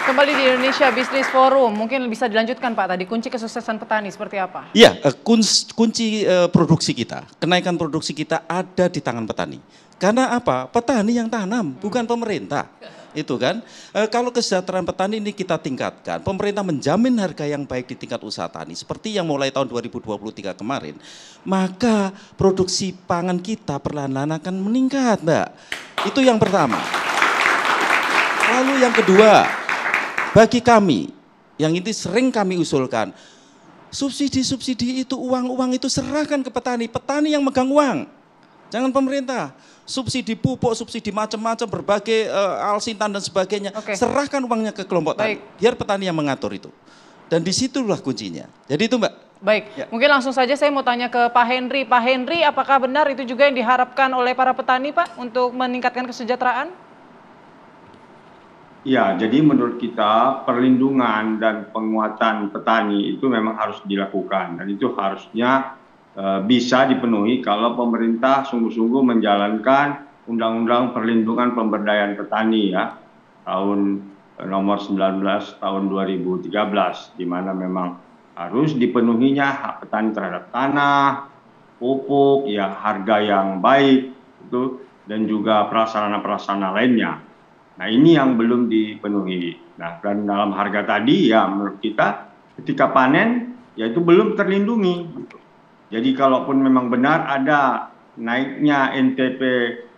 Kembali di Indonesia Business Forum, mungkin bisa dilanjutkan Pak tadi, kunci kesuksesan petani seperti apa? Iya, kunci produksi kita, kenaikan produksi kita ada di tangan petani. Karena apa? Petani yang tanam, bukan pemerintah. Itu kan, kalau kesejahteraan petani ini kita tingkatkan, pemerintah menjamin harga yang baik di tingkat usaha tani, seperti yang mulai tahun 2023 kemarin, maka produksi pangan kita perlahan-lahan akan meningkat, Mbak. Itu yang pertama. Lalu yang kedua, bagi kami, yang ini sering kami usulkan, subsidi-subsidi itu, uang-uang itu serahkan ke petani, petani yang megang uang, jangan pemerintah. Subsidi pupuk, subsidi macam-macam, berbagai alsintan dan sebagainya, serahkan uangnya ke kelompok tani, biar petani yang mengatur itu. Dan disitulah kuncinya. Jadi itu Mbak. Baik, mungkin langsung saja saya mau tanya ke Pak Henry. Pak Henry, apakah benar itu juga yang diharapkan oleh para petani Pak untuk meningkatkan kesejahteraan? Ya, jadi menurut kita perlindungan dan penguatan petani itu memang harus dilakukan dan itu harusnya bisa dipenuhi kalau pemerintah sungguh-sungguh menjalankan Undang-Undang Perlindungan Pemberdayaan Petani ya tahun nomor 19 tahun 2013 di mana memang harus dipenuhinya hak petani terhadap tanah, pupuk, ya harga yang baik itu dan juga prasarana-prasarana lainnya. Nah ini yang belum dipenuhi. Nah dan dalam harga tadi ya menurut kita ketika panen ya itu belum terlindungi. Jadi kalaupun memang benar ada naiknya NTP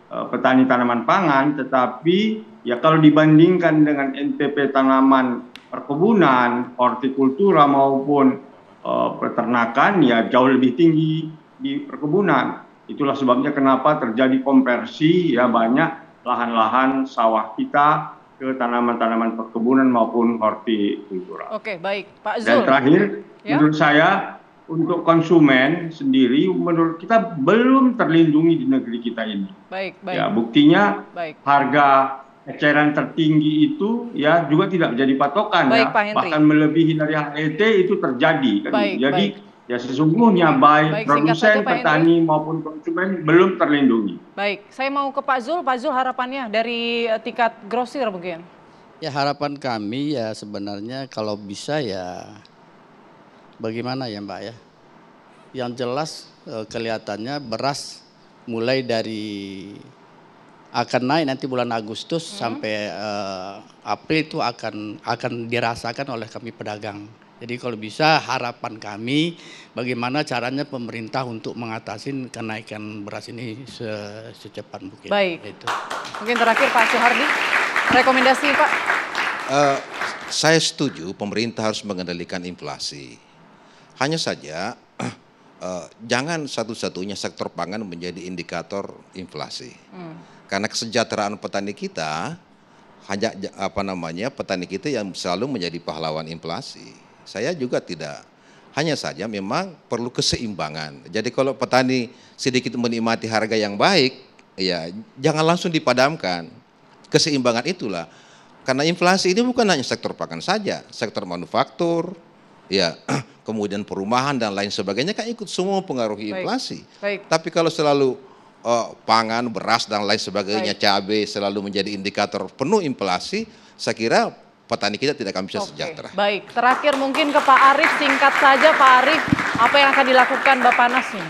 petani tanaman pangan, tetapi ya kalau dibandingkan dengan NTP tanaman perkebunan, hortikultura maupun peternakan ya jauh lebih tinggi di perkebunan. Itulah sebabnya kenapa terjadi konversi ya banyak lahan-lahan sawah kita ke tanaman-tanaman perkebunan maupun hortikultura. Oke, baik. Pak Zul. Dan terakhir, menurut saya untuk konsumen sendiri menurut kita belum terlindungi di negeri kita ini. Baik, baik. Ya, buktinya harga eceran tertinggi itu ya juga tidak menjadi patokan ya. Bahkan melebihi dari HET itu terjadi kan. Jadi ya sesungguhnya baik produsen, petani maupun konsumen belum terlindungi. Baik, saya mau ke Pak Zul. Pak Zul harapannya dari tingkat grosir mungkin. Ya harapan kami ya sebenarnya kalau bisa ya bagaimana ya Mbak ya. Yang jelas kelihatannya beras mulai dari akan naik nanti bulan Agustus sampai April itu akan dirasakan oleh kami pedagang. Jadi kalau bisa harapan kami bagaimana caranya pemerintah untuk mengatasi kenaikan beras ini secepat mungkin. Baik. Itu. Mungkin terakhir Pak Suhardi, rekomendasi Pak. Saya setuju pemerintah harus mengendalikan inflasi. Hanya saja jangan satu-satunya sektor pangan menjadi indikator inflasi. Karena kesejahteraan petani kita hanya petani kita yang selalu menjadi pahlawan inflasi. Saya juga tidak. Hanya saja memang perlu keseimbangan. Jadi kalau petani sedikit menikmati harga yang baik, ya jangan langsung dipadamkan. Keseimbangan itulah. Karena inflasi ini bukan hanya sektor pangan saja, sektor manufaktur, ya kemudian perumahan dan lain sebagainya kan ikut semua mempengaruhi inflasi. Tapi kalau selalu pangan, beras dan lain sebagainya, cabai selalu menjadi indikator penuh inflasi, saya kira petani kita tidak akan bisa sejahtera. Baik, terakhir mungkin ke Pak Arief, singkat saja Pak Arief, apa yang akan dilakukan Bappenas nih?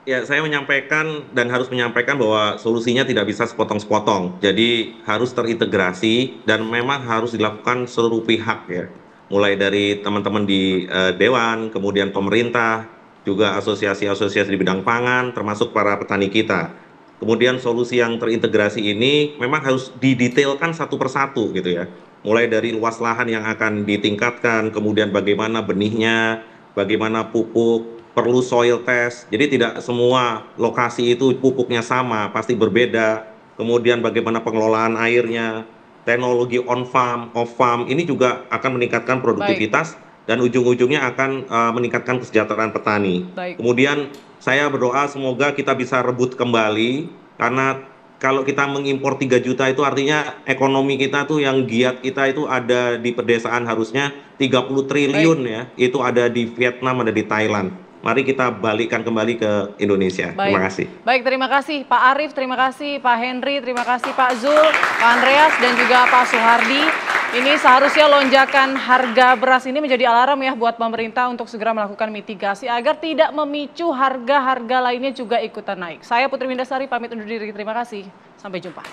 Ya, saya menyampaikan dan harus menyampaikan bahwa solusinya tidak bisa sepotong-sepotong. Jadi harus terintegrasi dan memang harus dilakukan seluruh pihak ya. Mulai dari teman-teman di Dewan, kemudian pemerintah, juga asosiasi-asosiasi di bidang pangan, termasuk para petani kita. Kemudian solusi yang terintegrasi ini memang harus didetailkan satu persatu gitu ya. Mulai dari luas lahan yang akan ditingkatkan, kemudian bagaimana benihnya, bagaimana pupuk, perlu soil test. Jadi tidak semua lokasi itu pupuknya sama, pasti berbeda. Kemudian bagaimana pengelolaan airnya, teknologi on farm, off farm, ini juga akan meningkatkan produktivitas dan ujung-ujungnya akan meningkatkan kesejahteraan petani. Kemudian saya berdoa semoga kita bisa rebut kembali, karena kalau kita mengimpor 3 juta itu artinya ekonomi kita tuh yang giat kita itu ada di pedesaan harusnya 30 triliun ya, itu ada di Vietnam, ada di Thailand. mari kita balikkan kembali ke Indonesia. Baik. Terima kasih. Baik, terima kasih Pak Arief, terima kasih Pak Henry, terima kasih Pak Zul, Pak Andreas, dan juga Pak Suhardi. Ini seharusnya lonjakan harga beras ini menjadi alarm ya buat pemerintah untuk segera melakukan mitigasi agar tidak memicu harga-harga lainnya juga ikutan naik. Saya Putri Windasari pamit undur diri, terima kasih. Sampai jumpa.